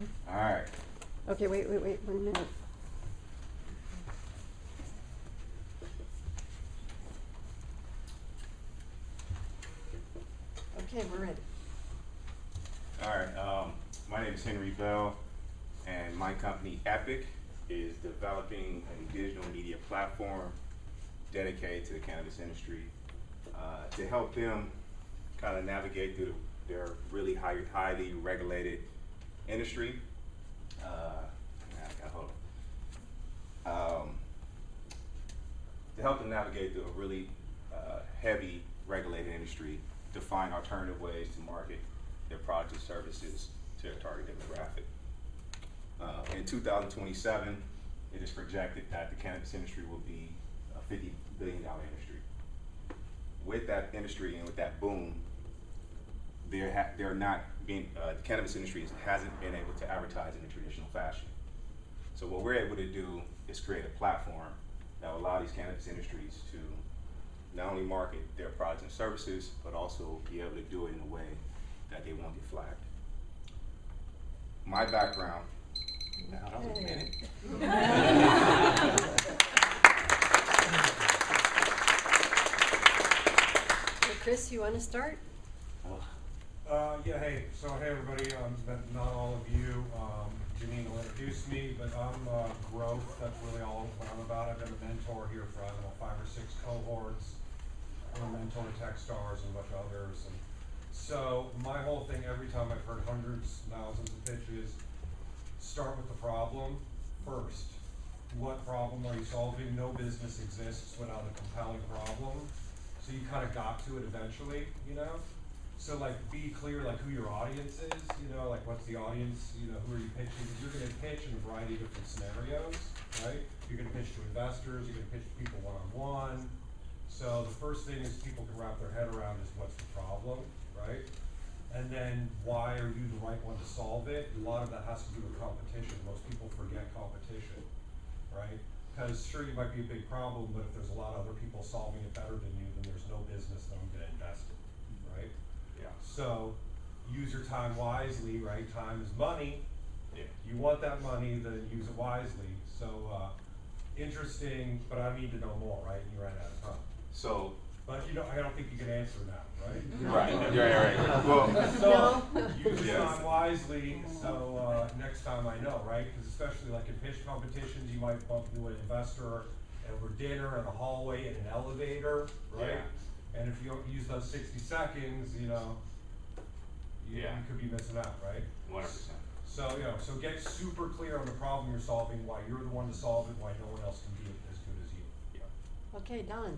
All right. Okay, wait, 1 minute. Okay, we're ready. All right. My name is Henry Bell, and my company Epic is developing a digital media platform dedicated to the cannabis industry to help them kind of navigate through their really highly regulated industry. To help them navigate through a really heavy regulated industry, to find alternative ways to market their products and services to their target demographic. In 2027, it is projected that the cannabis industry will be a $50 billion industry. With that industry and with that boom, the cannabis industry hasn't been able to advertise in a traditional fashion. So what we're able to do is create a platform that will allow these cannabis industries to not only market their products and services, but also be able to do it in a way that they won't get flagged. My background, now that was a minute. Hey, Chris, you want to start? Yeah, hey everybody, not all of you, Janine will introduce me, but I'm growth, that's really all what I'm about. I've been a mentor here for, I don't know, 5 or 6 cohorts. I'm a mentor to Techstars and a bunch of others. And so my whole thing, every time I've heard hundreds, thousands of pitches, start with the problem first. What problem are you solving? No business exists without a compelling problem. So you kind of got to it eventually, you know? So like be clear like who your audience is, you know, like what's the audience, you know, who are you pitching? You're going to pitch in a variety of different scenarios, right? You're going to pitch to investors, you're going to pitch to people one-on-one. So the first thing is people can wrap their head around is what's the problem, right? And then why are you the right one to solve it? A lot of that has to do with competition. Most people forget competition, right? Because sure, you might be a big problem, but if there's a lot of other people solving it better than you, then there's no business that I'm going to invest in, right? Yeah. So use your time wisely, right? Time is money. Yeah. You want that money, then use it wisely. So interesting, but I need to know more, right? And you ran out of time. So. But you know, I don't think you can answer now, right? Right. Right. Well. So use your time wisely. So next time I know, right? Because especially like in pitch competitions, you might bump into an investor over dinner in a hallway in an elevator, right? Yeah. And if you don't use those 60 seconds, you know, you could be missing out, right? 100%. So, you know, so get super clear on the problem you're solving, why you're the one to solve it, why no one else can do it as good as you. Yeah. Okay, Don.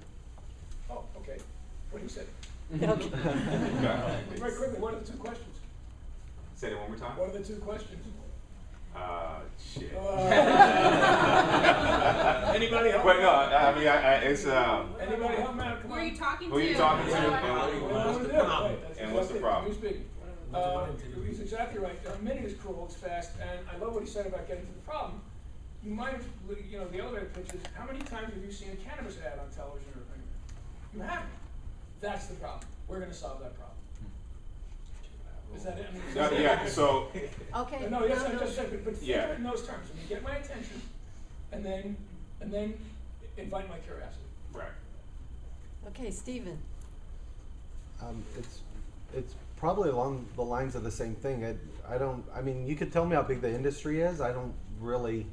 Oh, okay. What do you say? Okay. Very quickly, what are the 2 questions? Say it one more time. What are the 2 questions? Shit. Anybody help? But no, I mean, it's Anybody help me out? Come on. Who are you talking to? Who are you talking to? What's the problem? And what's the problem? Who's speaking? He's exactly right. A minute is cruel, it's fast, and I love what he said about getting to the problem. You might have, you know, the elevator pitches, how many times have you seen a cannabis ad on television or anywhere? You haven't. That's the problem. We're going to solve that problem. Is that it? I mean, yeah, so. Okay. No, yes, I just said, but think Yeah. of it in those terms. I mean, get my attention, and then invite my curiosity. Right. Okay, Stephen. It's probably along the lines of the same thing. I mean, you could tell me how big the industry is. I don't really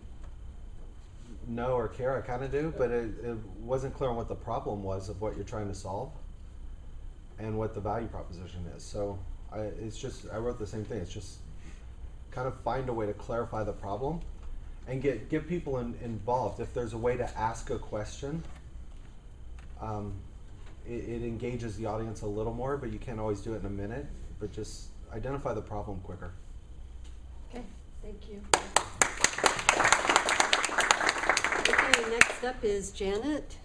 know or care. I kind of do, but it wasn't clear on what the problem was of what you're trying to solve and what the value proposition is. So I wrote the same thing. It's just kind of find a way to clarify the problem and get people involved. If there's a way to ask a question, it engages the audience a little more, but you can't always do it in a minute. But just identify the problem quicker. Okay, thank you. Okay, next up is Janet.